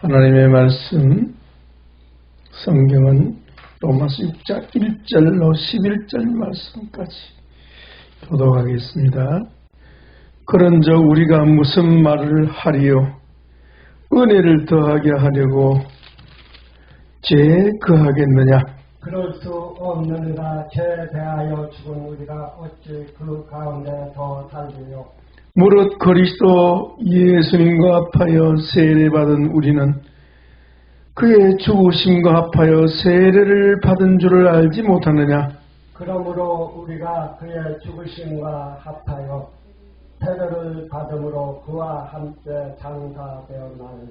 하나님의 말씀, 성경은 로마서 6장 1절로 11절 말씀까지 교독하겠습니다. 그런즉 우리가 무슨 말을 하리요? 은혜를 더하게 하려고 죄에 거하겠느냐? 그럴 수 없느니라. 죄에 대하여 죽은 우리가 어찌 그 가운데 더 살리요? 무릇 그리스도 예수님과 합하여 세례받은 우리는 그의 죽으심과 합하여 세례를 받은 줄을 알지 못하느냐? 그러므로 우리가 그의 죽으심과 합하여 세례를 받음으로 그와 함께 장사되었나니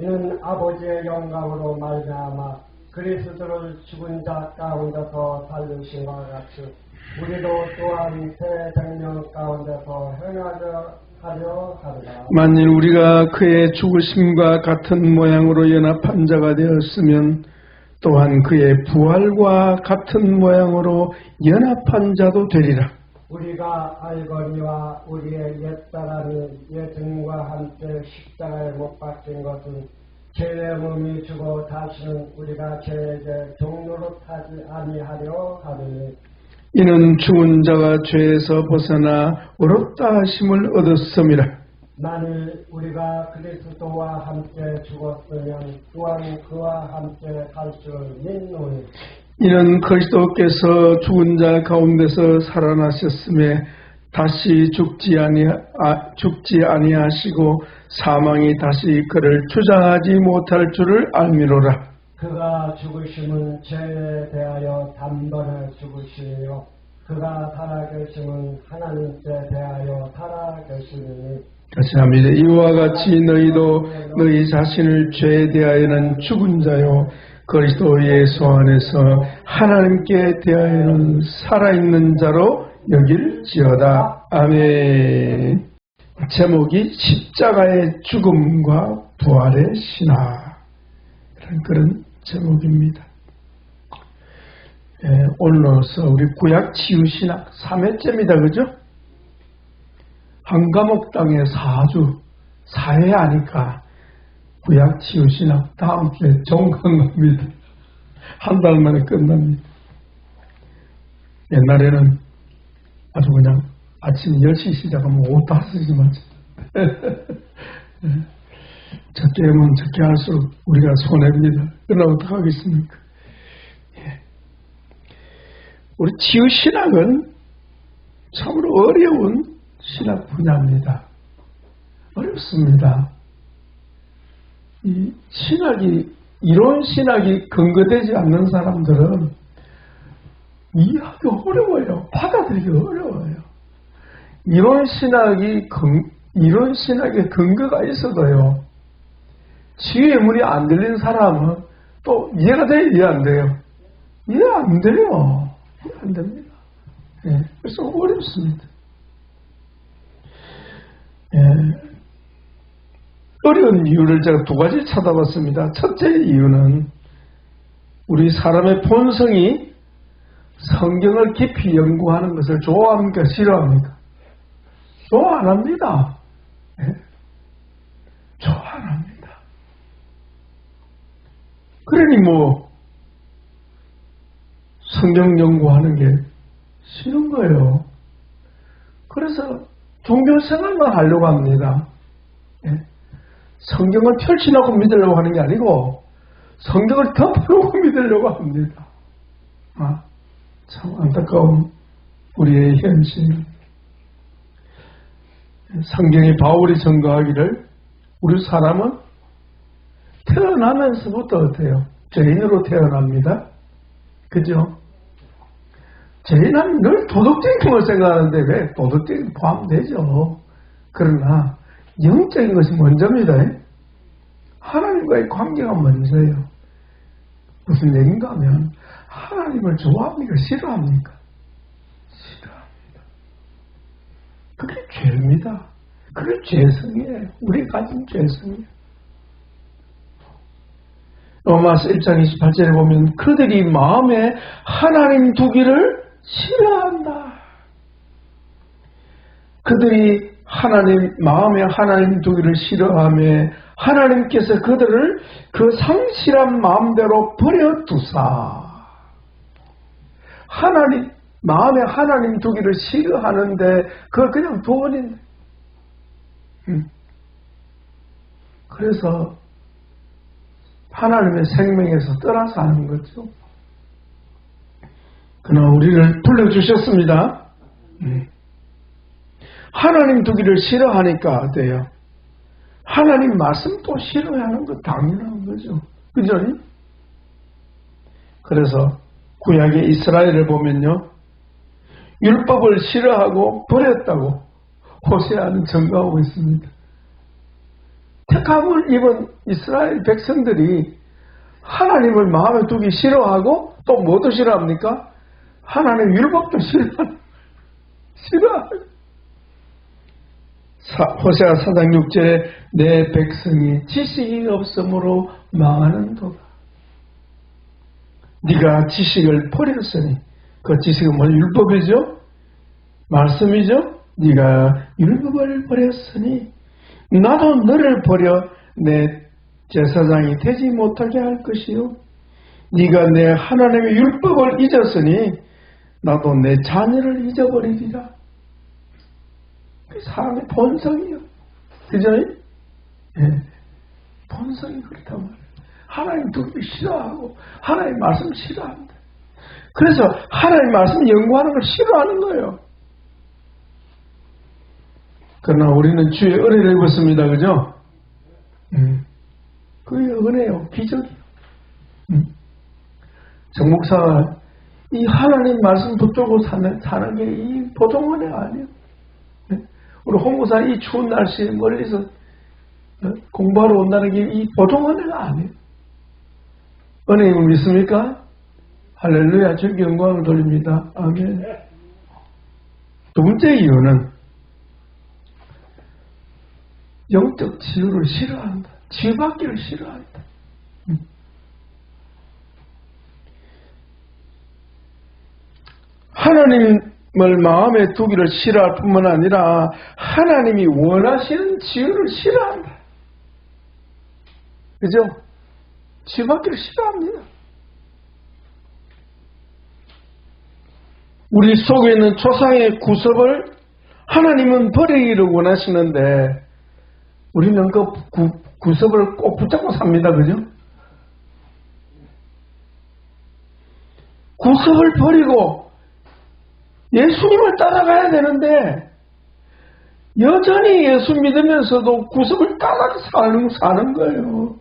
이는 아버지의 영광으로 말미암아 그리스도를 죽은 자 가운데서 살리신 것 같이 우리도 또한 새 생명 가운데서 행하려 하리라. 만일 우리가 그의 죽으심과 같은 모양으로 연합한 자가 되었으면 또한 그의 부활과 같은 모양으로 연합한 자도 되리라. 우리가 알거니와 우리의 옛사람이 예수님과 함께 십자가에 못 박힌 것은 죄의 몸이 죽어 다시는 우리가 죄에게 종로로 타지 아니하려 하느니 이는 죽은 자가 죄에서 벗어나 의롭다 하심을 얻었음이라. 만일 우리가 그리스도와 함께 죽었으면 또한 그와 함께 살 줄 믿노니 이는 그리스도께서 죽은 자 가운데서 살아나셨음에 다시 죽지 아니하시고 사망이 다시 그를 주장하지 못할 줄을 알미로라. 그가 죽으심은 죄에 대하여 단번에 죽으시며 그가 살아계심은 하나님께 대하여 살아계시니 다시 합니다. 이와 같이 너희도 너희 자신을 죄에 대하여는 죽은 자요 그리스도 예수 안에서 하나님께 대하여는 살아있는 자로 여길지어다. 아멘. 제목이 십자가의 죽음과 부활의 신화, 그런 제목입니다. 오늘로서 우리 구약 치유신학 3회째입니다. 그죠? 한 과목당에 4주 4회 하니까 구약 치유신학 다음 주에 종강합니다. 한 달 만에 끝납니다. 옛날에는 아주 그냥 아침 10시 시작하면 오후 5시 맞죠. 적게 하면 적게 할수록 우리가 손해입니다. 그러나 어떡하겠습니까? 우리 치유신학은 참으로 어려운 신학 분야입니다. 어렵습니다. 이 신학이, 이론 신학이 근거되지 않는 사람들은 이해하기 어려워요. 받아들이기 어려워요. 이론 신학의 근거가 있어도요, 지혜의 문이 안 들린 사람은 또 이해가 돼요? 이해 안 돼요? 이해 안 돼요. 이해 안 됩니다. 그래서 어렵습니다. 어려운 이유를 제가 두 가지 찾아봤습니다. 첫째 이유는 우리 사람의 본성이 성경을 깊이 연구하는 것을 좋아합니까? 싫어합니까? 좋아 안 합니다. 좋아 안 합니다. 그러니 성경 연구하는 게 싫은 거예요. 그래서 종교생활만 하려고 합니다. 성경을 펼치려고 믿으려고 하는 게 아니고 성경을 덮으려고 믿으려고 합니다. 참 안타까운 우리의 현실. 성경이 바울이 증거하기를 우리 사람은 태어나면서부터 어때요? 죄인으로 태어납니다. 그죠? 죄인은 늘 도덕적인 걸 생각하는데 왜 도덕적인 게 포함되죠. 그러나 영적인 것이 먼저입니다. 하나님과의 관계가 먼저예요. 무슨 얘기인가 하면 하나님을 좋아합니까? 싫어합니까? 싫어합니다. 그게 죄입니다. 그게 죄성이에요. 우리 가진 죄성이에요. 로마서 1장 28절에 보면 그들이 마음에 하나님 두기를 싫어한다. 그들이 마음에 하나님 두기를 싫어하며 하나님께서 그들을 그 상실한 마음대로 버려두사 마음에 하나님 두기를 싫어하는데 그걸 그냥 두어버린다. 그래서 하나님의 생명에서 떠나서 하는 거죠. 그러나 우리를 불러주셨습니다. 하나님 두기를 싫어하니까 돼요. 하나님 말씀도 싫어하는 건 당연한 거죠. 그죠? 그래서 구약의 이스라엘을 보면요. 율법을 싫어하고 버렸다고 호세아는 증거하고 있습니다. 택함을 입은 이스라엘 백성들이 하나님을 마음에 두기 싫어하고 또 뭐도 싫어합니까? 하나님의 율법도 싫어하고 호세아 4장 6절에 내 백성이 지식이 없으므로 망하는도다. 네가 지식을 버렸으니 그 지식은 뭘? 율법이죠? 말씀이죠? 네가 율법을 버렸으니 나도 너를 버려 내 제사장이 되지 못하게 할 것이요 네가 내 하나님의 율법을 잊었으니 나도 내 자녀를 잊어버리리라. 그 사람의 본성이요. 그죠? 예. 본성이 그렇단 말이에요. 하나님 두기 싫어하고 하나님 말씀 싫어한다. 그래서 하나님 말씀 연구하는 걸 싫어하는 거예요. 그러나 우리는 주의 은혜를 입었습니다. 그죠? 그게 은혜요. 기적이요. 정목사가 이 하나님 말씀 붙들고 사는 게 이 보통 은혜가 아니에요. 우리 홍보사 이 추운 날씨에 멀리서 공부하러 온다는 게 이 보통 은혜가 아니에요. 은혜임을 믿습니까? 할렐루야. 주님께 영광을 돌립니다. 아멘. 두 번째 이유는 영적 치유를 싫어한다. 치유받기를 싫어한다. 하나님을 마음에 두기를 싫어할 뿐만 아니라 하나님이 원하시는 치유를 싫어한다. 그죠? 치유받기를 싫어합니다. 우리 속에 있는 조상의 구습을 하나님은 버리기를 원하시는데 우리는 그 구습을 꼭 붙잡고 삽니다. 그죠? 구습을 버리고 예수님을 따라가야 되는데 여전히 예수 믿으면서도 구습을 따라 사는 거예요.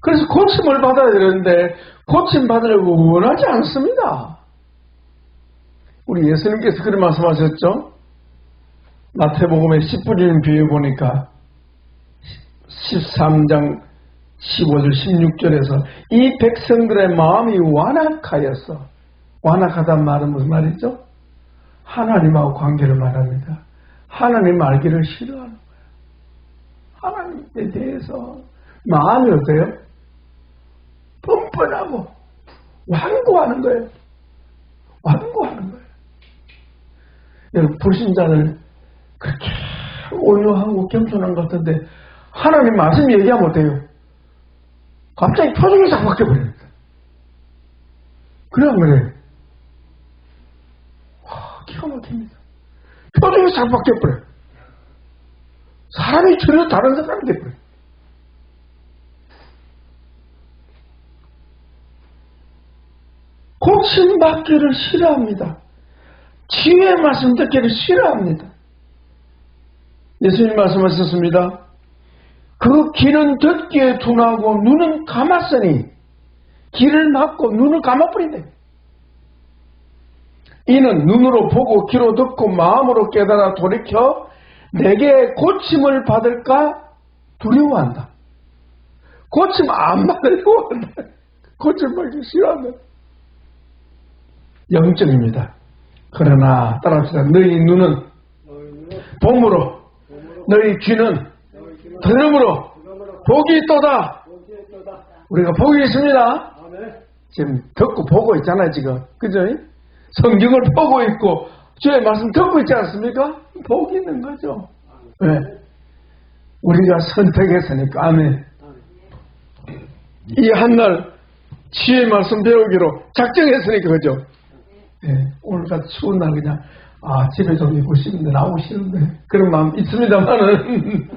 그래서 고침을 받아야 되는데 고침 받으려고 원하지 않습니다. 우리 예수님께서 그런 말씀하셨죠? 마태복음의 씨 뿌리는 비유에 보니까 13장 15절 16절에서 이 백성들의 마음이 완악하였어. 완악하단 말은 무슨 말이죠? 하나님하고 관계를 말합니다. 하나님 알기를 싫어하는 거예요. 하나님에 대해서 마음이 어때요? 뻔뻔하고 완고하는 거예요. 완고하는 거예요. 여러분 불신자들 그렇게 온유하고 겸손한 것 같은데 하나님 말씀 얘기하면 어때요? 갑자기 표정이 싹 바뀌어버립니다. 그래 안 그래요? 기가 막힙니다. 표정이 싹 바뀌어버려요. 사람이 전혀 다른 사람이 돼버려요. 고침받기를 싫어합니다. 치유의 말씀 듣기를 싫어합니다. 예수님 말씀하셨습니다. 그 귀는 듣기에 둔하고 눈은 감았으니 귀를 막고 눈을 감아버린다. 이는 눈으로 보고 귀로 듣고 마음으로 깨달아 돌이켜 내게 고침을 받을까 두려워한다. 고침 안 받으려고 한다. 고침 받기 싫어한다. 영적입니다. 그러나 따라합시다. 너희 눈은 봄으로 너희 귀는 들음으로 복이 있도다. 우리가 복이 있습니다. 지금 듣고 보고 있잖아요. 지금 그죠? 성경을 보고 있고 주의 말씀 듣고 있지 않습니까? 복이 있는 거죠. 네. 우리가 선택했으니까. 아멘. 이 한날 지혜의 말씀 배우기로 작정했으니까. 그죠? 예, 오늘같이 추운 날 그냥 집에 좀 있고 싶은데 나오고 싫은데 그런 마음 있습니다만은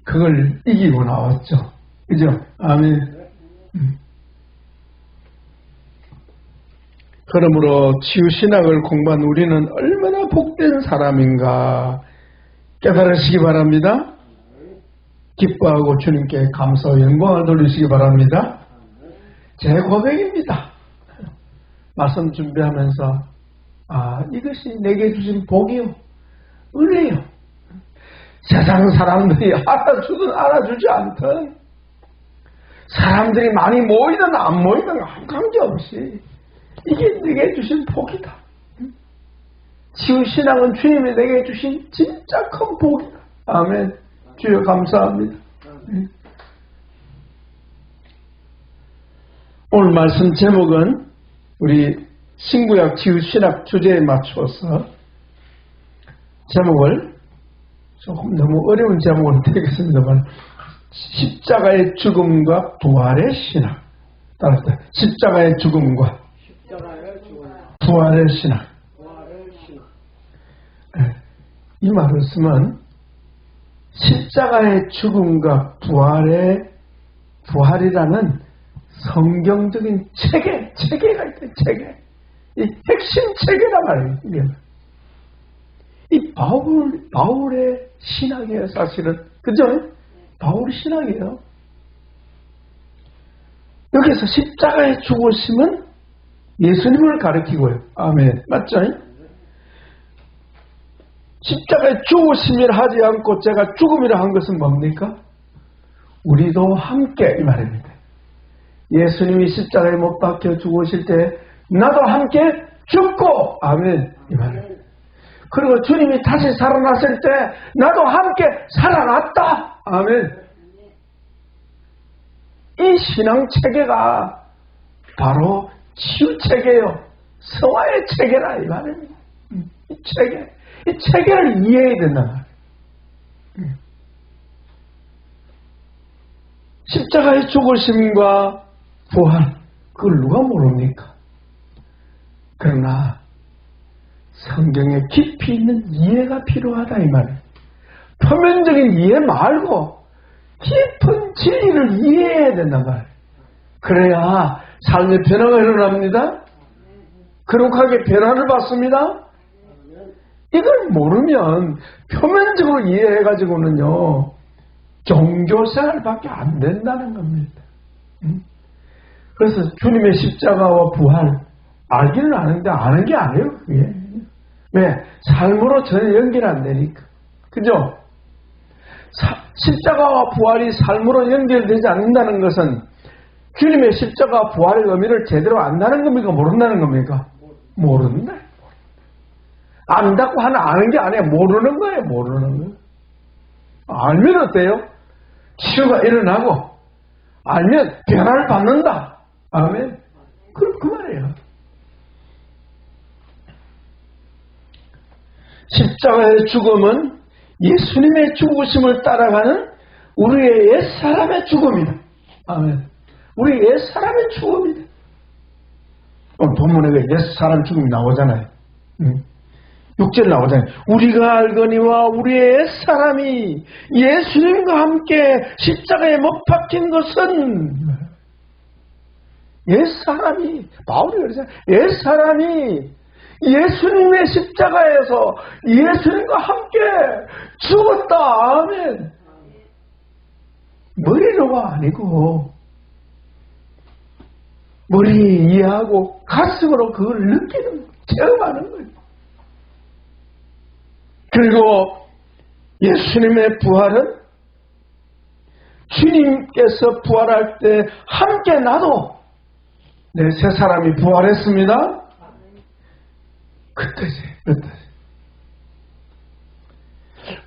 그걸 이기고 나왔죠. 그죠? 아멘. 그러므로 치유신학을 공부한 우리는 얼마나 복된 사람인가 깨달으시기 바랍니다. 기뻐하고 주님께 감사와 영광을 돌리시기 바랍니다. 제 고백입니다. 말씀 준비하면서 이것이 내게 주신 복이요 은혜요. 세상 사람들이 알아주든 알아주지 않든 사람들이 많이 모이든 안 모이든 관계없이 이게 내게 주신 복이다. 치유신앙은 주님이 내게 주신 진짜 큰 복이다. 아멘. 주여 감사합니다. 오늘 말씀 제목은 우리 신구약 치유신학 주제에 맞춰서 제목을 조금 너무 어려운 제목은 되겠습니다만 십자가의 죽음과 부활의 신학. 따라서 십자가의 죽음과 부활의 신학. 이 말을 쓰면 십자가의 죽음과 부활이라는 성경적인 체계가 있다. 체계. 이 핵심 체계란 말이에요. 이게. 이 바울의 신학이에요. 사실은. 그죠? 바울의 신학이에요. 여기서 십자가의 죽으심은 예수님을 가리키고요. 아멘. 맞죠? 십자가의 죽으심이라 하지 않고 제가 죽음이라 한 것은 뭡니까? 우리도 함께 이 말입니다. 예수님이 십자가에 못 박혀 죽으실 때 나도 함께 죽고 아멘 이 말입니다. 그리고 주님이 다시 살아났을 때 나도 함께 살아났다 아멘. 이 신앙 체계가 바로 치유 체계요 성화의 체계라 이 말입니다. 이 체계를 이해해야 된다. 십자가의 죽으심과 부활, 그걸 누가 모릅니까? 그러나 성경에 깊이 있는 이해가 필요하다 이 말이에요. 표면적인 이해 말고 깊은 진리를 이해해야 된단 말이에요. 그래야 삶의 변화가 일어납니다. 거룩하게 변화를 받습니다. 이걸 모르면 표면적으로 이해해가지고는요 종교생활밖에 안 된다는 겁니다. 그래서 주님의 십자가와 부활 알기는 아는데 아는 게 아니에요. 그게. 왜? 삶으로 전혀 연결이 안 되니까. 그죠? 십자가와 부활이 삶으로 연결되지 않는다는 것은 주님의 십자가와 부활의 의미를 제대로 안다는 겁니까? 모른다는 겁니까? 모른다. 안다고 하나 아는 게 아니에요. 모르는 거예요. 모르는 거예요. 알면 어때요? 치유가 일어나고 알면 변화를 받는다. 아멘. 그 말이에요. 십자가의 죽음은 예수님의 죽으심을 따라가는 우리의 옛사람의 죽음이다. 아멘. 우리 옛사람의 죽음이다. 본문에 옛사람 죽음이 나오잖아요. 6절 나오잖아요. 우리가 알거니와 우리의 옛사람이 예수님과 함께 십자가에 못 박힌 것은 옛사람이 바울이 그러잖아요. 옛사람이 예수님의 십자가에서 예수님과 함께 죽었다. 아멘. 머리로가 아니고 머리 이해하고 가슴으로 그걸 느끼는 체험하는 거예요. 그리고 예수님의 부활은 주님께서 부활할 때 함께 나도 내 새 사람이 부활했습니다. 그때지.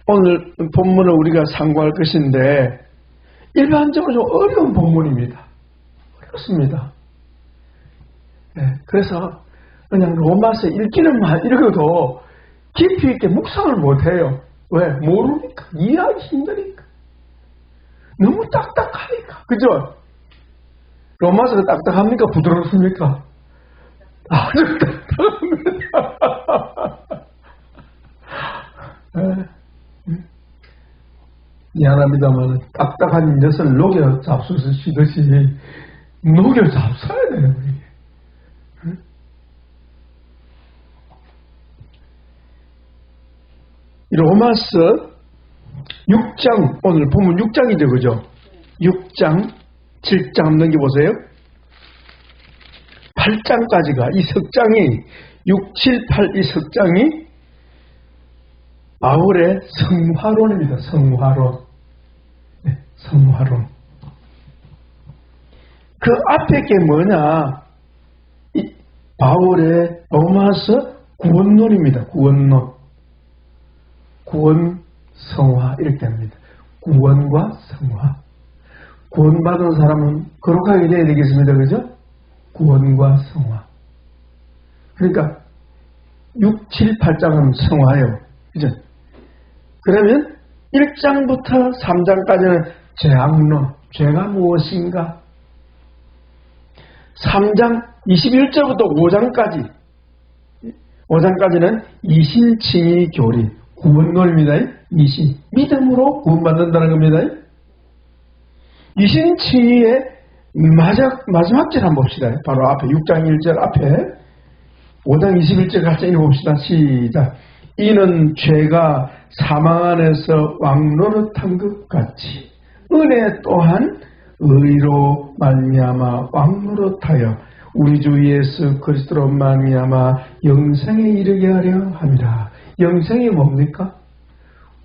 오늘 본문을 우리가 상고할 것인데 일반적으로 좀 어려운 본문입니다. 어렵습니다. 네, 그래서 그냥 로마서 읽기는만 읽어도 깊이 있게 묵상을 못해요. 왜? 모르니까. 이해하기 힘드니까. 너무 딱딱하니까. 그죠? 로마서가 딱딱합니까? 부드럽습니까? 아주 딱딱합니다. 미안합니다만 딱딱한 녀석을 녹여 잡수서 쉬듯이 녹여 잡숴야 돼요. 로마서 6장, 오늘 보면 6장이죠, 그죠? 6장, 7장 넘겨보세요. 8장까지가 이 석장이 6, 7, 8 이 석장이 바울의 성화론입니다. 성화론. 네, 성화론. 그 앞에 게 뭐냐? 이 바울의 로마서 구원론입니다. 구원론. 구원, 성화 이렇게 합니다. 구원과 성화. 구원받은 사람은 거룩하게 돼야 되겠습니다. 그죠? 구원과 성화. 그러니까 6, 7, 8장은 성화예요. 그죠? 그러면 1장부터 3장까지는 죄악론, 죄가 무엇인가? 3장 21절부터 5장까지는 이신칭의 교리, 구원론입니다. 이신, 믿음으로 구원받는다는 겁니다. 이신칭의의 마지막 절 한번 봅시다. 바로 앞에 6장 1절 앞에 5장 21절 같이 읽어봅시다. 시작. 이는 죄가 사망 안에서 왕노릇한 것 같이 은혜 또한 의로 말미암아 왕노릇하여 우리 주 예수 그리스도로 말미암아 영생에 이르게 하려 함이라. 영생이 뭡니까?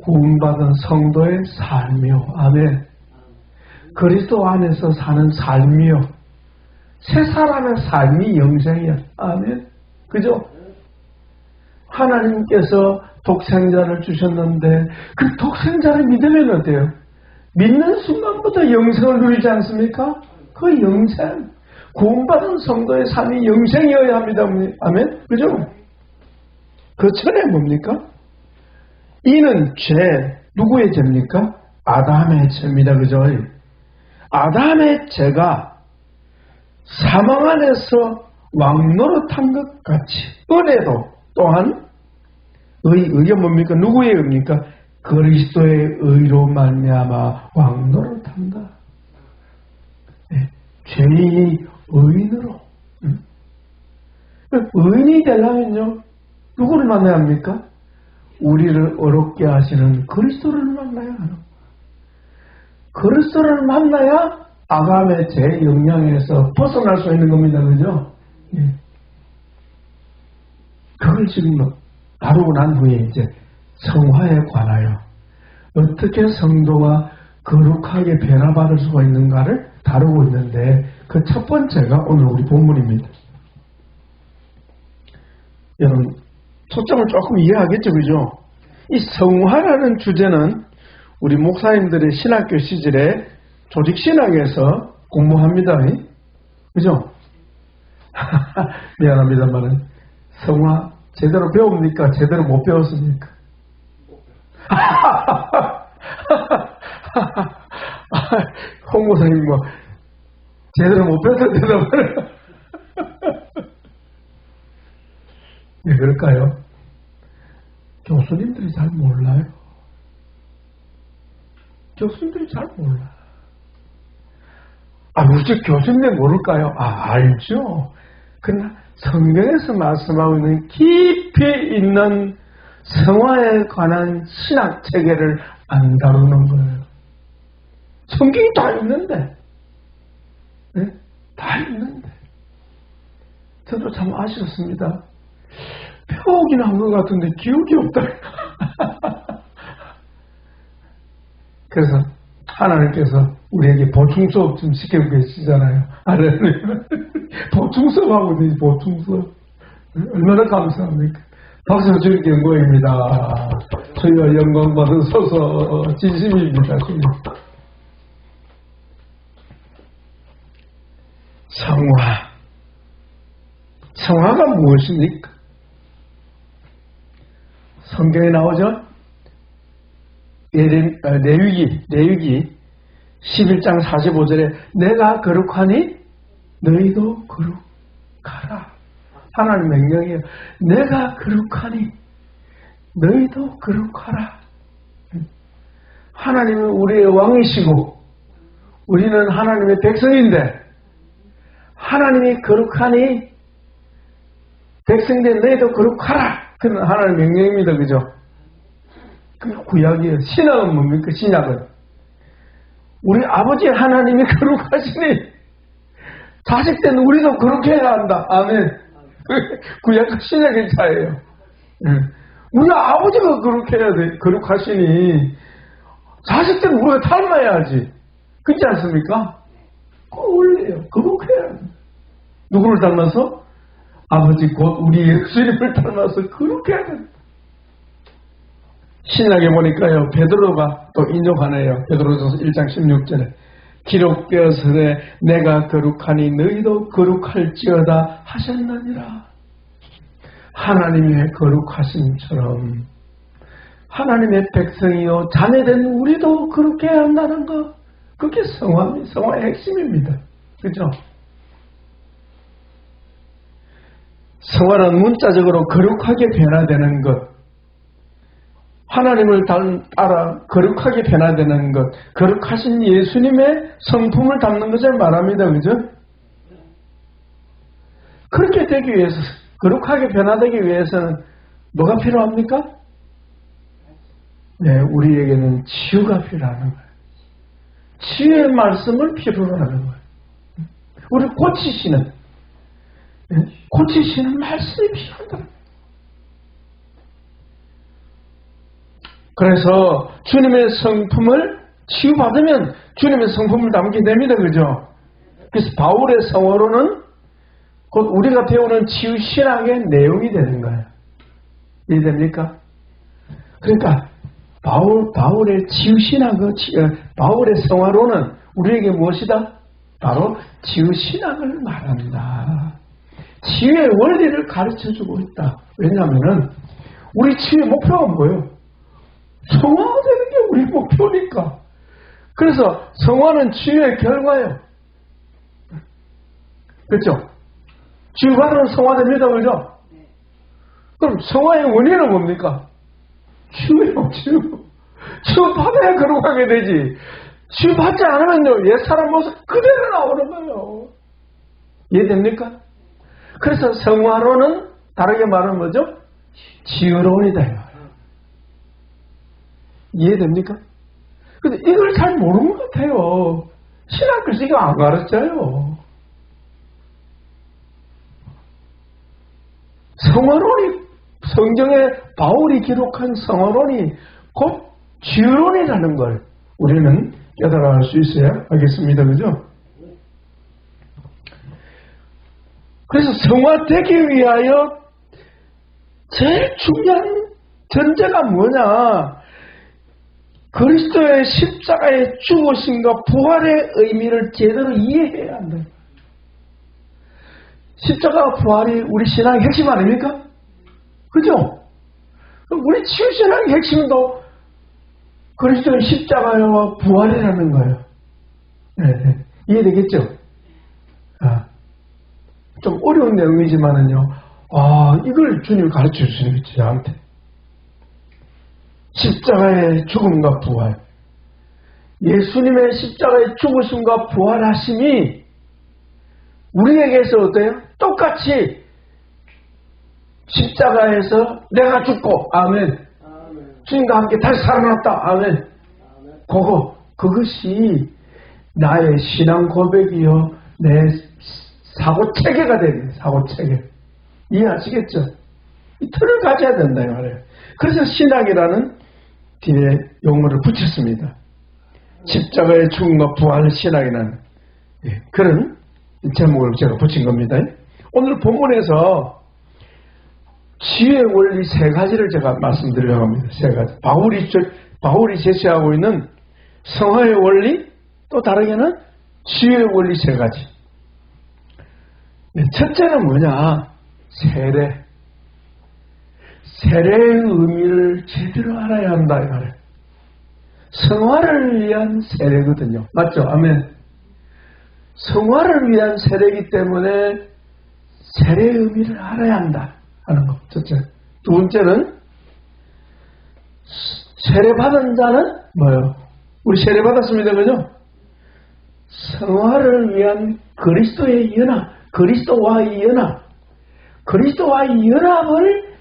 구원받은 성도의 삶이요. 아멘. 그리스도 안에서 사는 삶이요. 새 사람의 삶이 영생이야. 아멘. 그죠? 하나님께서 독생자를 주셨는데 그 독생자를 믿으면 어때요? 믿는 순간부터 영생을 누리지 않습니까? 그 영생, 구원받은 성도의 삶이 영생이어야 합니다. 아멘? 그죠? 그 전에 뭡니까? 이는 죄, 누구의 죄입니까? 아담의 죄입니다. 그죠? 아담의 죄가 사망 안에서 왕노릇한 것 같이 은혜도 또한 의가 뭡니까? 누구의 의입니까? 그리스도의 의로 말미암아 왕노릇한다. 네, 죄인이 의인으로. 의인이 되려면요 누구를 만나야 합니까? 우리를 어렵게 하시는 그리스도를 만나야 하는. 그리스도를 만나야 아담의 죄 영향에서 벗어날 수 있는 겁니다. 그죠? 예. 그걸 지금 다루고 난 후에 이제 성화에 관하여 어떻게 성도가 거룩하게 변화받을 수가 있는가를 다루고 있는데 그 첫 번째가 오늘 우리 본문입니다. 여러분 초점을 조금 이해하겠죠, 그죠? 이 성화라는 주제는 우리 목사님들의 신학교 시절에 조직신학에서 공부합니다. 그죠? 미안합니다만은 성화 제대로 배웁니까? 제대로 못 배웠습니까? 홍 목사님 뭐 제대로 못 배웠는데도 왜 그럴까요? 교수님들이 잘 몰라요. 교수님들이 잘 몰라. 우리 교수님들 모를까요? 알죠. 그러나 성경에서 말씀하고 있는 깊이 있는 성화에 관한 신학 체계를 안 다루는 거예요. 성경이 다 있는데, 네? 다 있는데. 저도 참 아쉬웠습니다. 배우긴 한 것 같은데 기억이 없다. 그래서 하나님께서 우리에게 보충 수업 좀 시키고 계시잖아요. 보충 수업하고 되지, 보충 수업. 얼마나 감사합니까? 박수 주님께 영광입니다. 저희와 영광 받으소서. 진심입니다. 성화. 성화가 무엇입니까? 성경에 나오죠? 레위기 11장 45절에 내가 거룩하니 너희도 거룩하라. 하나님 명령이에요. 내가 거룩하니 너희도 거룩하라. 하나님은 우리의 왕이시고 우리는 하나님의 백성인데 하나님이 거룩하니 백성된 너희도 거룩하라. 그런 하나님의 명령입니다. 그죠? 그게 구약이에요. 신약은 뭡니까? 신약은 우리 아버지 하나님이 거룩하시니 자식된 우리도 거룩해야 한다. 아멘. 구약과 신약의 차이예요. 우리 아버지가 거룩해야 돼. 거룩하시니 자식된 우리가 닮아야지. 그렇지 않습니까? 그거 원래요. 거룩해야 돼. 누구를 닮아서? 아버지 곧 우리 예수님을 닮아서 거룩해야 돼. 신약에 보니까요, 베드로가 또 인용하네요. 베드로전서 1장 16절에 기록되어서되 내가 거룩하니 너희도 거룩할지어다 하셨느니라. 하나님의 거룩하심처럼 하나님의 백성이요 자녀된 우리도 거룩해야 한다는 것, 그게 성화의 핵심입니다. 그렇죠? 성화는 문자적으로 거룩하게 변화되는 것, 하나님을 따라 거룩하게 변화되는 것, 거룩하신 예수님의 성품을 담는 것을 말합니다. 그죠? 그렇게 되기 위해서, 거룩하게 변화되기 위해서는 뭐가 필요합니까? 네, 우리에게는 치유가 필요하는 거예요. 치유의 말씀을 필요로 하는 거예요. 우리 고치시는 말씀이 필요하다. 그래서 주님의 성품을 치유받으면 주님의 성품을 담게 됩니다. 그죠? 그래서 바울의 성어로는 곧 우리가 배우는 치유신학의 내용이 되는 거예요. 이해됩니까? 그러니까 바울의 치유신학의 바울의 성화로는 우리에게 무엇이다? 바로 치유신학을 말한다. 치유의 원리를 가르쳐주고 있다. 왜냐하면 우리 치유의 목표가 뭐예요? 성화되는 게 우리 목표니까. 그래서 성화는 치유의 결과예요. 그렇죠? 치유받으면 성화됩니다. 그죠? 그럼 성화의 원인은 뭡니까? 치유예요. 치유받아야 거룩하게 되지. 치유받지 않으면요, 옛사람 모습 그대로 나오는 거예요. 이해됩니까? 그래서 성화로는 다르게 말하면 뭐죠? 치유론이다. 이해됩니까? 근데 이걸 잘 모르는 것 같아요. 신학교에서 이거 안 가르쳐요. 성화론이, 성경에 바울이 기록한 성화론이 곧 치유론이라는 걸 우리는 깨달아갈 수 있어야 하겠습니다. 그죠? 그래서 성화되기 위하여 제일 중요한 전제가 뭐냐? 그리스도의 십자가의 죽으심과 부활의 의미를 제대로 이해해야 한다. 십자가와 부활이 우리 신앙의 핵심 아닙니까? 그죠? 우리 치유신앙의 핵심도 그리스도의 십자가와 부활이라는 거예요. 네. 이해되겠죠? 좀 어려운 내용이지만은요, 이걸 주님이 가르쳐 주시는 거지, 저한테. 십자가의 죽음과 부활. 예수님의 십자가의 죽으심과 부활하심이 우리에게서 어때요? 똑같이 십자가에서 내가 죽고, 아멘. 주님과 함께 다시 살아났다, 아멘. 그것이 나의 신앙 고백이요, 내 사고 체계가 되는 사고 체계. 이해하시겠죠? 이 틀을 가져야 된다, 이 말이에요. 그래서 신학이라는 뒤에 용어를 붙였습니다. 십자가의 죽음과 부활 신학이라는 그런 제목을 제가 붙인 겁니다. 오늘 본문에서 치유의 원리 세 가지를 제가 말씀드리려고 합니다. 세 가지. 바울이 제시하고 있는 성화의 원리, 또 다르게는 치유의 원리 세 가지. 첫째는 뭐냐? 세례. 세례의 의미를 제대로 알아야 한다, 이 말이에요. 성화를 위한 세례거든요. 맞죠? 아멘. 성화를 위한 세례이기 때문에 세례의 의미를 알아야 한다 하는 것. 첫째. 두 번째는 세례받은 자는 뭐예요? 우리 세례받았습니다. 그죠? 성화를 위한 그리스도의 연합, 그리스도와의 연합, 그리스도와의 연합을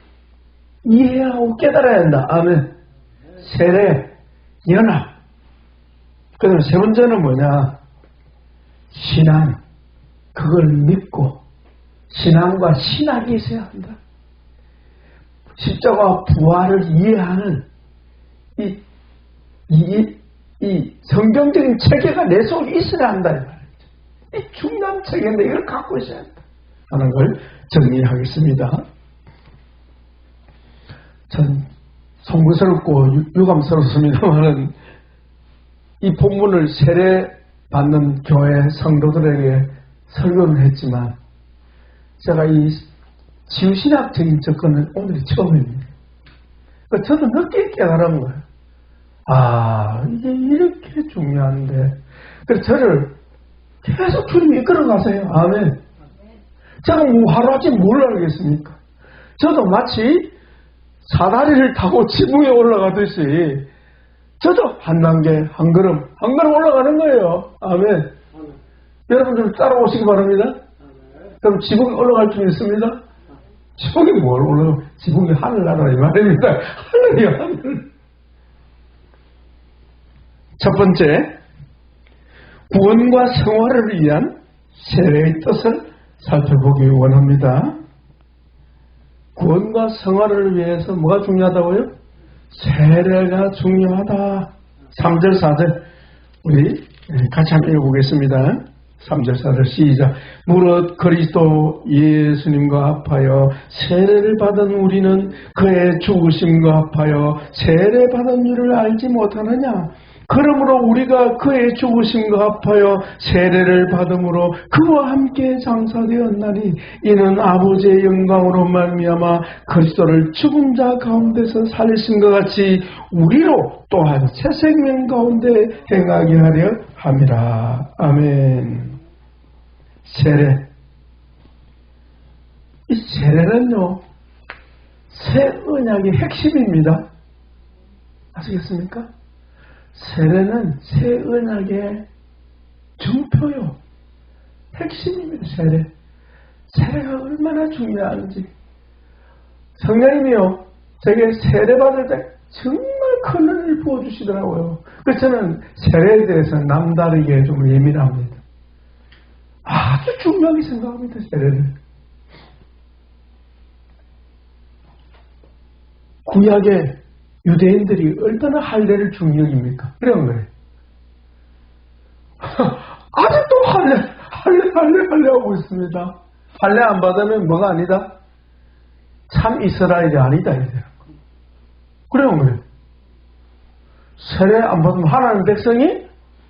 이해하고 깨달아야 한다. 아멘. 세례, 연합. 그 다음에 세 번째는 뭐냐? 신앙. 그걸 믿고 신앙과 신학이 있어야 한다. 십자가 부활을 이해하는 이 성경적인 체계가 내 속에 있어야 한다. 이 중요한 체계인데 이걸 갖고 있어야 한다 하는 걸 정리하겠습니다. 전 송구스럽고 유감스럽습니다만은 이 본문을 세례받는 교회 성도들에게 설교를 했지만 제가 이 지우신학적인 접근은 오늘이 처음입니다. 저도 늦게 깨달은 거예요. 아, 이게 이렇게 중요한데. 그래서 저를 계속 주님이 이끌어 가세요. 아멘. 제가 뭐 하루아침에 뭘 알겠습니까? 저도 마치 사다리를 타고 지붕에 올라가듯이 저도 한 단계, 한 걸음 올라가는 거예요. 아멘. 여러분 좀 따라오시기 바랍니다. 그럼 지붕에 올라갈 줄 있습니다? 지붕이 뭘 올라가? 지붕이 하늘나라 이 말입니다. 하늘이요, 하늘. 첫 번째, 구원과 성화를 위한 세례의 뜻을 살펴보기 원합니다. 구원과 성화를 위해서 뭐가 중요하다고요? 세례가 중요하다. 3절, 4절 우리 같이 한번 읽어보겠습니다. 3절, 4절 시작. 무릇 그리스도 예수님과 합하여 세례를 받은 우리는 그의 죽으심과 합하여 세례받은 일을 알지 못하느냐? 그러므로 우리가 그의 죽으심과 합하여 세례를 받음으로 그와 함께 장사되었나니 이는 아버지의 영광으로 말미암아 그리스도를 죽은 자 가운데서 살리신 것 같이 우리로 또한 새 생명 가운데 행하게 하려 함이라. 아멘. 세례. 이 세례는요, 새 언약의 핵심입니다. 아시겠습니까? 세례는 새 언약의 증표요. 핵심입니다. 세례. 세례가 얼마나 중요한지. 성령님이요, 제게 세례받을 때 정말 큰 은혜를 부어주시더라고요. 그래서 저는 세례에 대해서 남다르게 좀 예민합니다. 아주 중요하게 생각합니다. 세례를. 구약의 유대인들이 얼마나 할례를 중요히 여깁니까? 그런 거예요. 아직도 할례 하고 있습니다. 할례 안 받으면 뭐가 아니다? 참 이스라엘이 아니다. 그런 거예요. 세례 안 받으면 하나님 백성이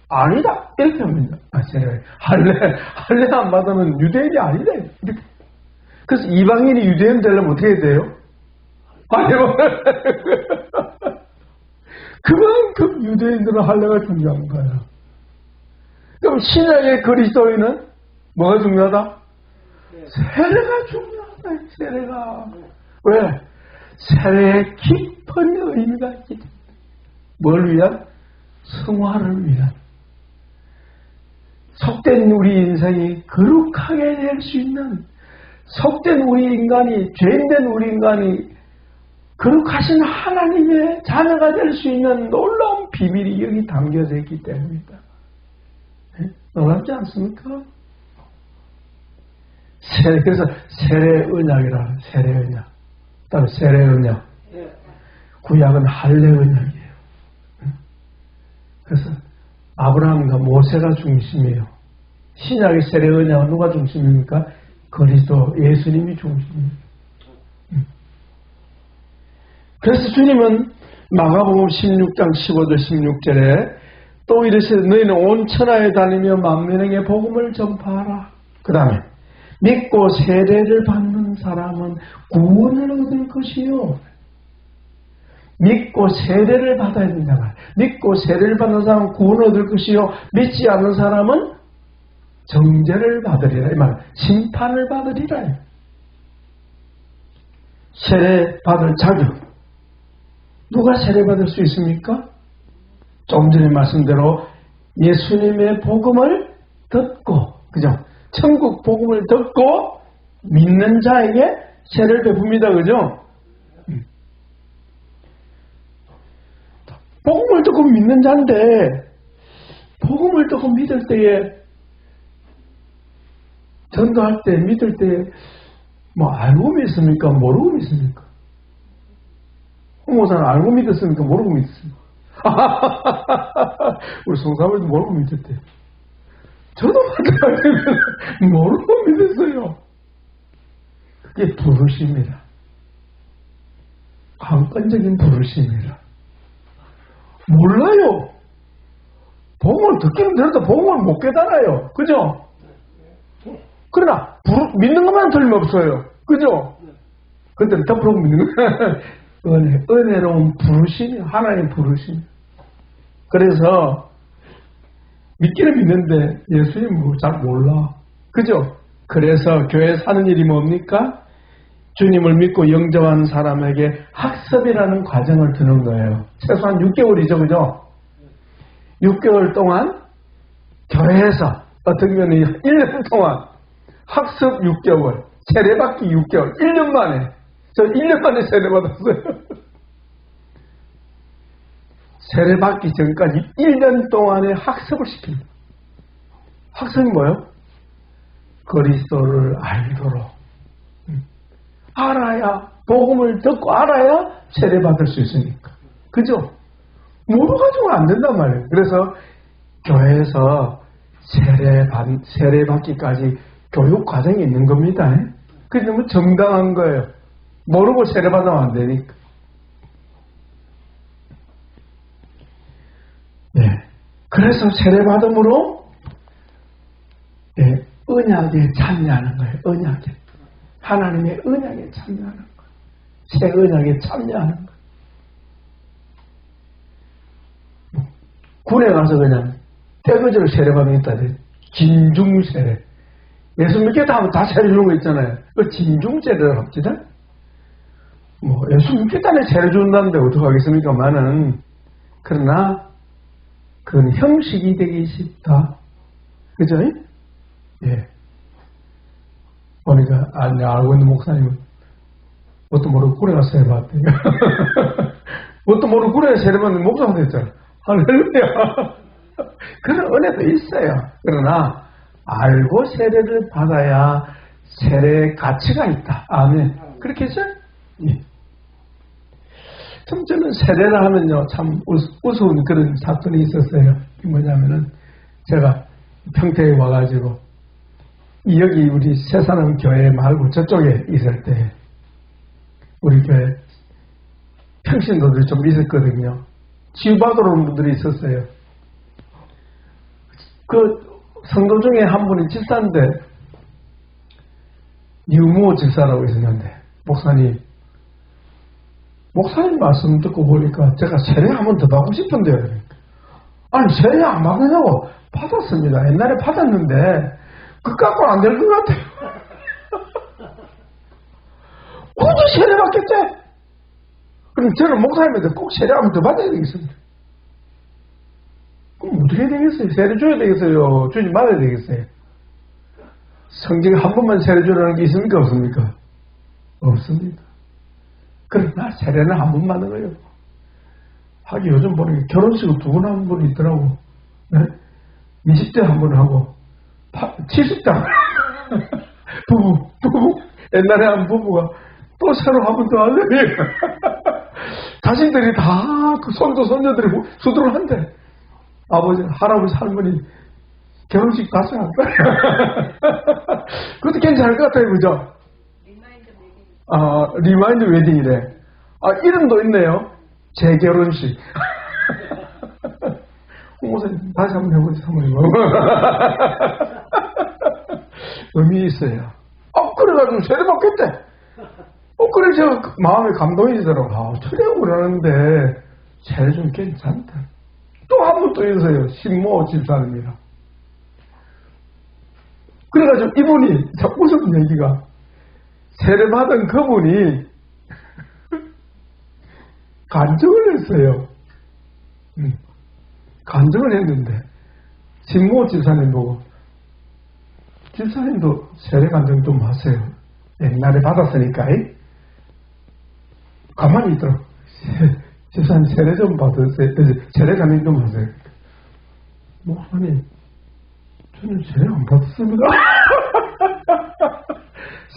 아니다. 이렇게 합니다. 할례 안 받으면 유대인이 아니다. 이렇게. 그래서 이방인이 유대인 되려면 어떻게 해야 돼요? 그만큼 유대인들은 할례가 중요한 거예요. 그럼 신약의 그리스도인은 뭐가 중요하다? 세례가 중요하다. 세례가. 왜? 세례의 깊은 의미가 있기 때문에. 뭘 위한? 성화를 위한. 속된 우리 인생이 거룩하게 될 수 있는, 속된 우리 인간이, 죄인된 우리 인간이 거룩하신 하나님의 자녀가 될 수 있는 놀라운 비밀이 여기 담겨져 있기 때문입니다. 네? 놀랍지 않습니까? 그래서 세례 언약이라. 세례 언약. 다음 세례 언약. 구약은 할례 언약이에요. 그래서 아브라함과 모세가 중심이에요. 신약의 세례 언약은 누가 중심입니까? 그리스도 예수님이 중심입니다. 그래서 주님은 마가복음 16장 15절 16절에 또 이르시되 너희는 온 천하에 다니며 만민에게 복음을 전파하라. 그 다음에 믿고 세례를 받는 사람은 구원을 얻을 것이요. 믿고 세례를 받아야 된다 말이에요. 믿고 세례를 받는 사람은 구원 얻을 것이요 믿지 않는 사람은 정죄를 받으리라 이 말, 심판을 받으리라. 세례 받을 자격 누가 세례 받을 수 있습니까? 좀 전에 말씀대로 예수님의 복음을 듣고, 그죠? 천국 복음을 듣고 믿는 자에게 세례를 베풉니다, 그죠? 복음을 듣고 믿는 자인데 복음을 듣고 믿을 때에 전도할 때 믿을 때 뭐 알고 믿습니까? 모르고 믿습니까? 홍모사는 알고 믿었습니까? 모르고 믿었습니까? 우리 송사월도 모르고 믿었대요. 저도 마찬가지로 모르고 믿었어요. 그게 부르심이라. 관건적인 부르심이라. 몰라요. 복음을 듣기는 들어도 복음을 못 깨달아요. 그죠? 그러나 믿는 것만 틀림없어요. 그죠? 그때는 덮으라고 믿는 거예요. 은혜로운 부르심이 하나님 부르심. 그래서 믿기는 믿는데 예수님 잘 몰라. 그죠? 그래서 교회 사는 일이 뭡니까? 주님을 믿고 영접하는 사람에게 학습이라는 과정을 두는 거예요. 최소한 6개월이죠. 그죠? 6개월 동안 교회에서 어떻게 보면 1년 동안 학습 6개월, 세례받기 6개월, 1년 만에. 저 1년 만에 세례받았어요. 세례받기 전까지 1년 동안의 학습을 시킵니다. 학습이 뭐예요? 그리스도를 알도록. 알아야, 복음을 듣고 알아야 세례받을 수 있으니까. 그죠? 모르가지고는 안 된단 말이에요. 그래서 교회에서 세례받기까지 교육 과정이 있는 겁니다. 그게 너무 정당한 거예요. 모르고 세례받으면 안 되니까. 네. 그래서 세례받음으로 언약에 참여하는 거예요. 언약에. 하나님의 언약에 참여하는 거예요. 새 언약에 참여하는 거예요. 군에 가서 그냥 떼거지로 세례받는 게 있다. 진중세례. 예수 믿겠다 하면 다 세례 주는 거 있잖아요. 그 진중세례를 합시다. 뭐 예수 믿겠다는 세례 준다는데 어떡하겠습니까만은, 그러나 그건 형식이 되기 쉽다. 그죠? 예. 보니까 알고 있는 목사님은 뭣도 모르고 굴에 가서 세례받대요. 뭣도 모르고 굴에 세례받는 목사가 됐잖아. 할렐루야. 그런 은혜도 있어요. 그러나 알고 세례를 받아야 세례의 가치가 있다. 아멘. 그렇게 했어요? 예. 참 저는 세례를 하면요 참 우스운 그런 사건이 있었어요. 뭐냐면은 제가 평택에 와가지고 여기 우리 새사람 교회 말고 저쪽에 있을 때 우리 교회 평신도들이 좀 있었거든요. 치유받으러 온 분들이 있었어요. 그 성도 중에 한 분이 집사인데 유모 집사라고 있었는데 목사님 말씀 듣고 보니까 제가 세례 한 번 더 받고 싶은데요. 아니 세례 안 받느냐고. 받았습니다. 옛날에 받았는데 그 갖고는 안 될 것 같아요. 굳이 세례 받겠대? 그럼 저는 목사님한테 꼭 세례 한 번 더 받아야 되겠습니다. 그럼 어떻게 되겠어요? 세례 줘야 되겠어요? 주지 말아야 되겠어요? 성경에 한 번만 세례 주라는 게 있습니까? 없습니까? 없습니다. 그러나 세례는 한 번만 하는 거예요. 하기 요즘 보니까 결혼식을 2번 한 분이 있더라고. 네? 20대 한 번 하고 70대 한 번. 부부 옛날에 한 부부가 또 새로 한 번 더 하려니 자신들이 다 그 손주 손녀들이 수두를 한대. 아버지 할아버지 할머니 결혼식 다시 할 거야. 그것도 괜찮을 것 같아요. 그죠? 리마인드 웨딩이래. 이름도 있네요. 재결혼식. 홍보사님 다시 한번 해보세요. 의미 있어요. 그래가지고 세례 받겠대. 그래 제가 그래서 마음에 감동이 들더라고. 철회하고 그러는데 세례 좀 괜찮다. 또 한 분 또 있어요. 신모 집사님이라. 그래가지고 이분이 무슨 얘기가 세례받은 그분이 간증을 했어요. 간증을 했는데 신모 집사님 보고 집사님도 세례 간증 좀 하세요. 옛날에 받았으니까 가만히 있더라고. 집사님 세례 좀 받으세요. 세례 간증 좀 하세요. 목사님 저는 세례 안 받았습니다.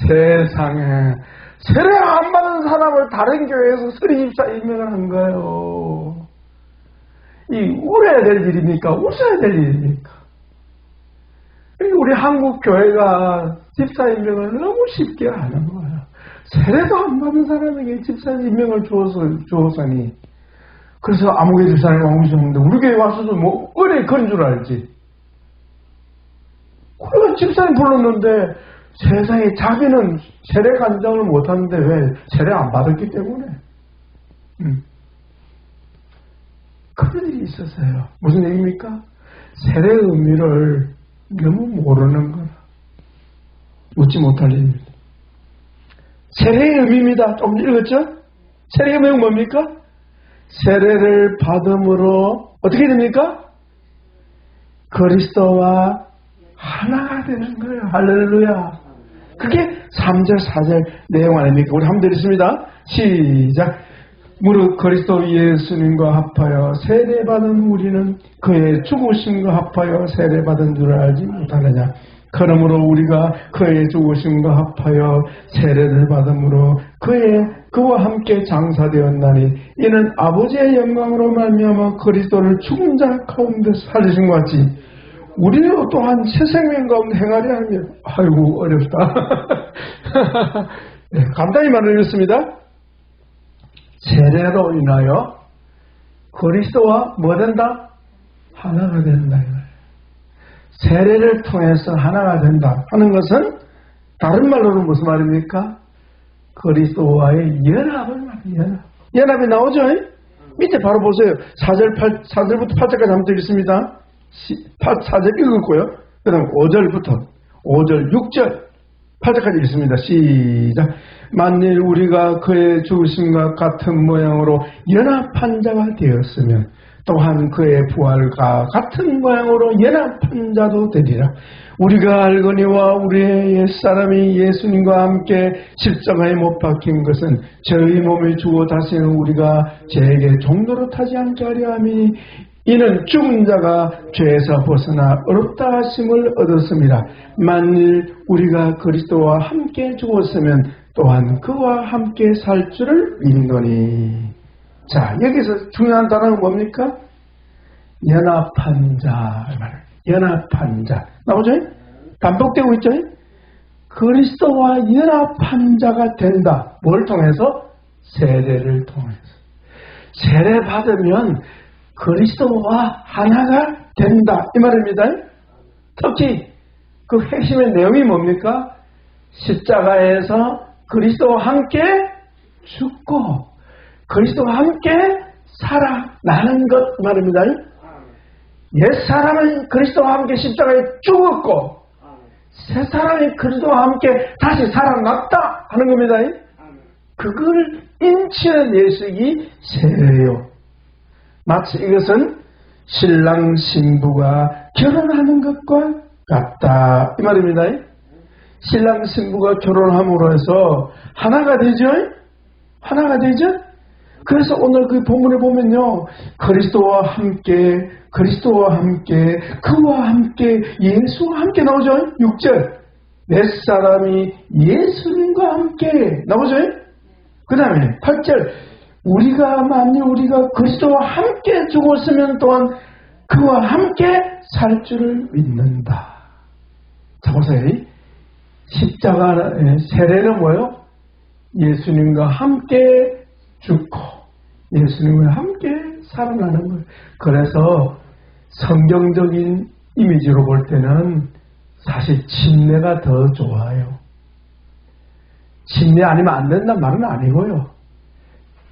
세상에 세례 안 받은 사람을 다른 교회에서 서리집사 임명을 한 거예요. 이 울어야 될 일입니까? 웃어야 될 일입니까? 우리 한국 교회가 집사 임명을 너무 쉽게 하는 거예요. 세례도 안 받은 사람에게 집사 임명을 주었으니 그래서 아무개 집사님 오셨는데 우리 교회 와서도 뭐 은혜 그런 줄 알지. 그래서 집사님 불렀는데 세상에 자기는 세례 간증을 못하는데 왜 세례 안 받았기 때문에 그런 일이 있었어요. 무슨 얘기입니까? 세례의 의미를 너무 모르는 거라. 웃지 못할 일입니다. 세례의 의미입니다. 좀 읽었죠? 세례의 의미는 뭡니까? 세례를 받음으로 어떻게 됩니까? 그리스도와 하나가 되는 거예요. 할렐루야. 그게 3절 4절 내용 아닙니까? 우리 한번 드리겠습니다. 시작. 무릇 그리스도 예수님과 합하여 세례받은 우리는 그의 죽으심과 합하여 세례받은 줄 알지 못하느냐. 그러므로 우리가 그의 죽으심과 합하여 세례를 받음으로 그와 함께 장사되었나니 이는 아버지의 영광으로 말미암아 그리스도를 죽은 자 가운데 살리신 것 같이 우리는 또한 새 생명 가운데 행하리 하며 아이고 어렵다. 네, 간단히 말하겠습니다. 세례로 인하여 그리스도와 뭐 된다? 하나가 된다. 세례를 통해서 하나가 된다 하는 것은 다른 말로는 무슨 말입니까? 그리스도와의 연합을 말이에요. 연합이 나오죠? 밑에 바로 보세요. 4절부터 8절까지 한번 드리겠습니다. 4절 읽었고요. 그 다음 5절부터 5절, 6절, 8절까지 읽습니다. 시작. 만일 우리가 그의 죽으심과 같은 모양으로 연합한 자가 되었으면 또한 그의 부활과 같은 모양으로 연합한 자도 되리라. 우리가 알거니와 우리의 옛사람이 예수님과 함께 십자가에 못 박힌 것은 저희 몸이 죽어 다시는 우리가 죄에게 종로로 타지 않게 하려 함이니 이는 죽은 자가 죄에서 벗어나 어렵다 하심을 얻었습니다. 만일 우리가 그리스도와 함께 죽었으면 또한 그와 함께 살 줄을 믿노니. 자, 여기서 중요한 단어는 뭡니까? 연합한 자. 연합한 자. 나오죠? 반복되고 있죠? 그리스도와 연합한 자가 된다. 뭘 통해서? 세례를 통해서. 세례 받으면 그리스도와 하나가 된다. 이 말입니다. 특히 그 핵심의 내용이 뭡니까? 십자가에서 그리스도와 함께 죽고 그리스도와 함께 살아나는 것 말입니다. 옛사람은 그리스도와 함께 십자가에 죽었고 새사람이 그리스도와 함께 다시 살아났다 하는 겁니다. 그걸 인치는 예식이 세례요. 마치 이것은 신랑 신부가 결혼하는 것과 같다 이 말입니다. 신랑 신부가 결혼함으로 해서 하나가 되죠? 하나가 되죠? 그래서 오늘 그 본문에 보면요. 그리스도와 함께 그와 함께 예수와 함께 나오죠? 6절 옛사람이 예수님과 함께 나오죠? 그 다음에 8절 만일 우리가 그리스도와 함께 죽었으면 또한 그와 함께 살 줄을 믿는다. 자 보세요. 십자가의 세례는 뭐예요? 예수님과 함께 죽고 예수님과 함께 살아나는 거예요. 그래서 성경적인 이미지로 볼 때는 사실 침례가 더 좋아요. 침례 아니면 안 된다는 말은 아니고요.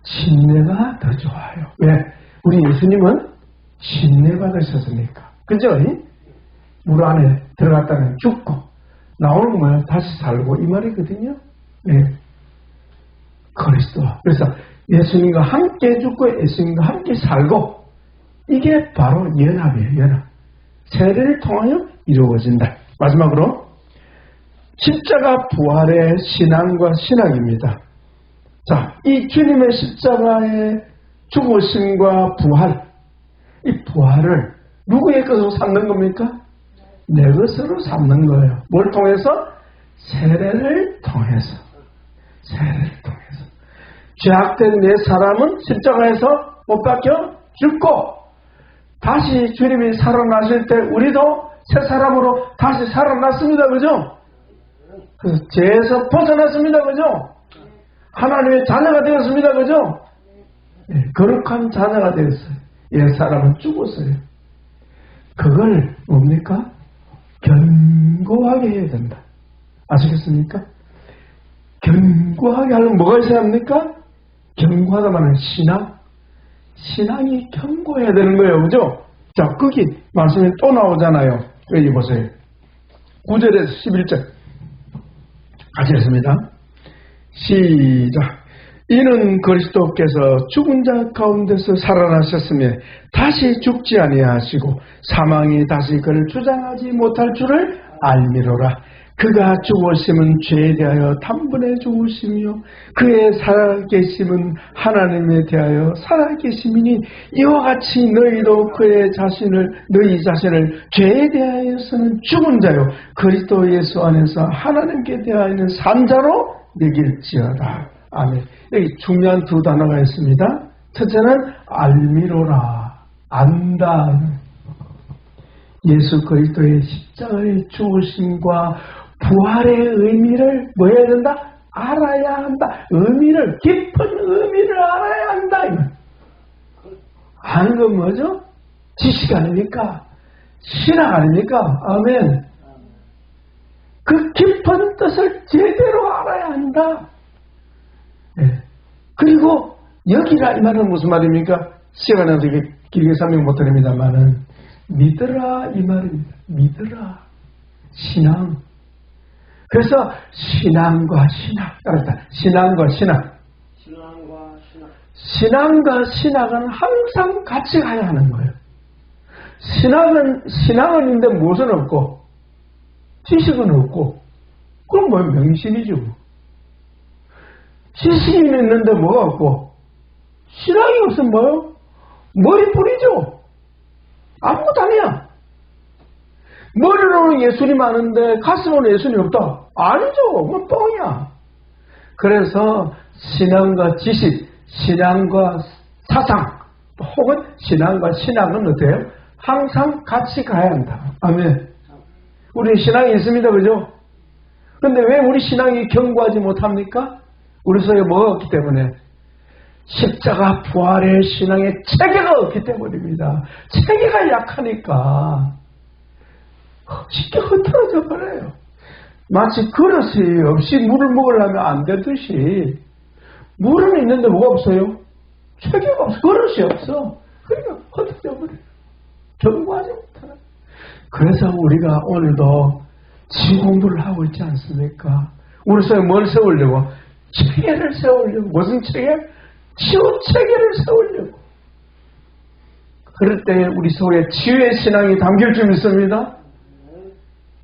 침례가 더 좋아요. 왜? 우리 예수님은 침례 받으셨으니까. 그죠? 물 안에 들어갔다면 죽고 나오는 거예요. 다시 살고 이 말이거든요. 네. 그리스도. 그래서 예수님과 함께 죽고 예수님과 함께 살고 이게 바로 연합이에요. 연합. 세례를 통하여 이루어진다. 마지막으로 십자가 부활의 신앙과 신학입니다. 자, 이 주님의 십자가의 죽으심과 부활, 이 부활을 누구의 것으로 삼는 겁니까? 내 것으로 삼는 거예요. 뭘 통해서? 세례를 통해서. 세례를 통해서. 죄악된 내 사람은 십자가에서 못 박혀 죽고 다시 주님이 살아나실 때 우리도 새 사람으로 다시 살아났습니다. 그죠? 그래서 죄에서 벗어났습니다. 그죠? 하나님의 자녀가 되었습니다. 그죠? 네, 거룩한 자녀가 되었어요. 옛 사람은 죽었어요. 그걸 뭡니까? 견고하게 해야 된다. 아시겠습니까? 견고하게 하려면 뭐가 있어야 합니까? 견고하다 말은 신앙. 신앙이 견고해야 되는 거예요. 그죠? 자, 거기 말씀이 또 나오잖아요. 여기 보세요. 9절에서 11절. 같이 했습니다. 시작. 이는 그리스도께서 죽은 자 가운데서 살아나셨으며 다시 죽지 아니하시고 사망이 다시 그를 주장하지 못할 줄을 알미로라. 그가 죽으심은 죄에 대하여 단번에 죽으시며 그의 살아계심은 하나님에 대하여 살아계심이니 이와 같이 너희도 너희 자신을 죄에 대하여서는 죽은 자요 그리스도 예수 안에서 하나님께 대하여는 산 자로 여길지어다. 아멘. 여기 중요한 두 단어가 있습니다. 첫째는 알미로라. 안다. 예수 그리스도의 십자가의 죽으심과 부활의 의미를 뭐 해야 된다? 알아야 한다. 의미를, 깊은 의미를 알아야 한다. 아는 건 뭐죠? 지식 아닙니까? 신학 아닙니까? 아멘. 그 깊은 뜻을 제대로 알아야 한다. 네. 그리고 여기가 이 말은 무슨 말입니까? 시간은 되게 길게 설명 못드립니다만은 믿으라 이 말입니다. 믿으라. 신앙. 그래서 신앙과 신학 따랐다. 신앙과 신학. 신앙과 신학은 항상 같이 가야 하는 거예요. 신앙은 있는데 무엇은 없고 지식은 없고 그럼 뭐 명신이죠. 지식이 있는데 뭐가 없고 신앙이 없으면 뭐요? 머리뿌리죠. 아무것도 아니야. 머리로는 예수님 아는데 가슴으로는 예수님 없다. 아니죠. 그건 뻥이야. 그래서 신앙과 지식, 신앙과 사상 혹은 신앙과 신학은 어때요? 항상 같이 가야 한다. 아멘. 우리 신앙이 있습니다. 그죠? 그런데 왜 우리 신앙이 견고하지 못합니까? 우리 속에 뭐가 없기 때문에 십자가 부활의 신앙에 체계가 없기 때문입니다. 체계가 약하니까 쉽게 흐트러져 버려요. 마치 그릇이 없이 물을 먹으려면 안 되듯이 물은 있는데 뭐가 없어요? 체계가 없어. 그릇이 없어. 그러니까 흐트러져 버려요. 견고하지 못하는. 그래서 우리가 오늘도 지 공부를 하고 있지 않습니까? 우리 속에 뭘 세우려고? 체계를 세우려고. 무슨 체계? 치유 체계를 세우려고. 그럴 때 우리 속에 치유의 신앙이 담길 줄 믿습니다.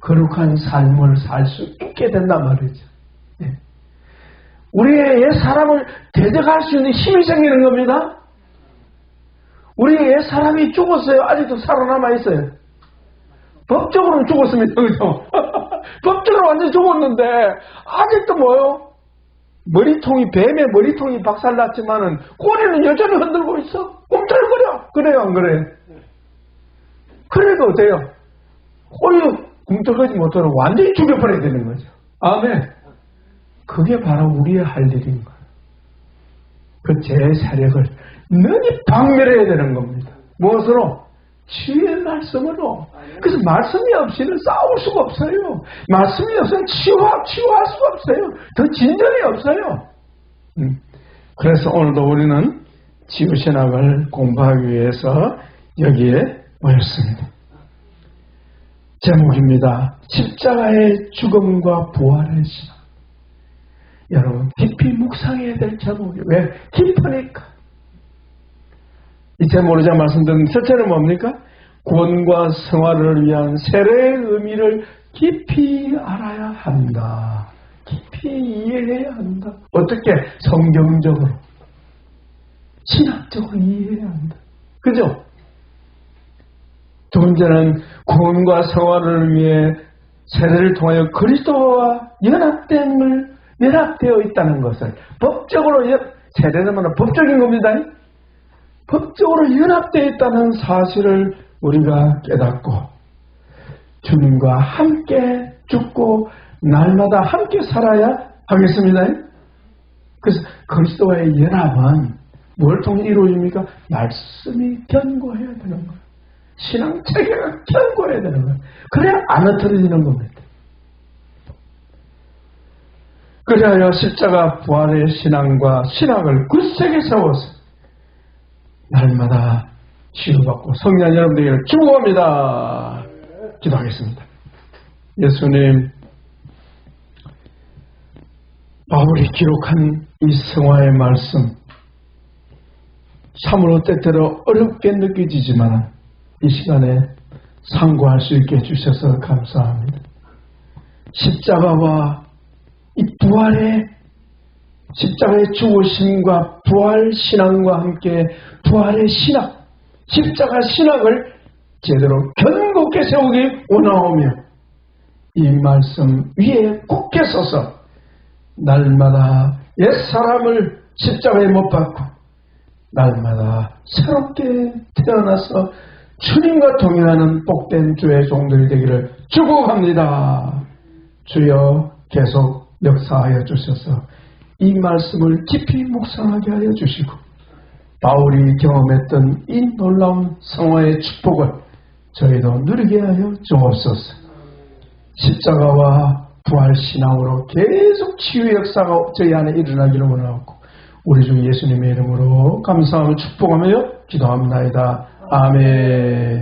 거룩한 삶을 살 수 있게 된단 말이죠. 네. 우리의 옛 사람을 대적할 수 있는 힘이 생기는 겁니다. 우리의 옛 사람이 죽었어요. 아직도 살아남아 있어요. 법적으로는 죽었습니다. 그죠? 법적으로 완전히 죽었는데 아직도 뭐요? 머리통이 뱀의 머리통이 박살났지만은 꼬리는 여전히 흔들고 있어. 꿈틀거려. 그래요, 안 그래요? 그래도 어때요? 꼬리 꿈틀거리지 못하면 완전히 죽여버려야 되는 거죠. 아멘. 그게 바로 우리의 할 일인 거예요. 그 제 세력을 능히 박멸해야 되는 겁니다. 무엇으로? 치유의 말씀으로. 그래서 말씀이 없이는 싸울 수가 없어요. 말씀이 없으면 치유할 수가 없어요. 더 진전이 없어요. 그래서 오늘도 우리는 치유신학을 공부하기 위해서 여기에 모였습니다. 제목입니다. 십자가의 죽음과 부활의 신앙. 여러분 깊이 묵상해야 될 제목이에요. 왜? 깊으니까. 이 제목으로 제가 말씀드린 첫째는 뭡니까? 구원과 성화를 위한 세례의 의미를 깊이 알아야 한다. 깊이 이해해야 한다. 어떻게? 성경적으로, 신학적으로 이해해야 한다. 그죠? 두 번째는 구원과 성화를 위해 세례를 통하여 그리스도와 연합되어 있다는 것을 법적으로, 세례는 법적인 겁니다. 법적으로 연합되어 있다는 사실을 우리가 깨닫고 주님과 함께 죽고 날마다 함께 살아야 하겠습니다. 그래서 그리스도와의 연합은 뭘 통해 이루어집니까? 말씀이 견고해야 되는 거예요. 신앙 체계가 견고해야 되는 거예요. 그래야 안 흐트러지는 겁니다. 그래야 십자가 부활의 신앙과 신학을 굳세게 세워서 날마다 치유받고 성령 여러분들에게 축복합니다. 기도하겠습니다. 예수님, 바울이 기록한 이 성화의 말씀 참으로 때때로 어렵게 느껴지지만 이 시간에 상고할 수 있게 해주셔서 감사합니다. 십자가와 이 십자가의 죽으심과 부활 신앙과 함께 부활의 신학, 십자가 신학을 제대로 견고하게 세우기 원하오며 이 말씀 위에 굳게 서서 날마다 옛사람을 십자가에 못 박고 날마다 새롭게 태어나서 주님과 동행하는 복된 주의 종들이 되기를 축복합니다. 주여 계속 역사하여 주셔서 이 말씀을 깊이 묵상하게 하여 주시고 바울이 경험했던 이 놀라운 성화의 축복을 저희도 누리게 하여 주옵소서. 십자가와 부활신앙으로 계속 치유 역사가 저희 안에 일어나기를 원하고 우리 주 예수님의 이름으로 감사하며 축복하며 기도합니다. 아멘.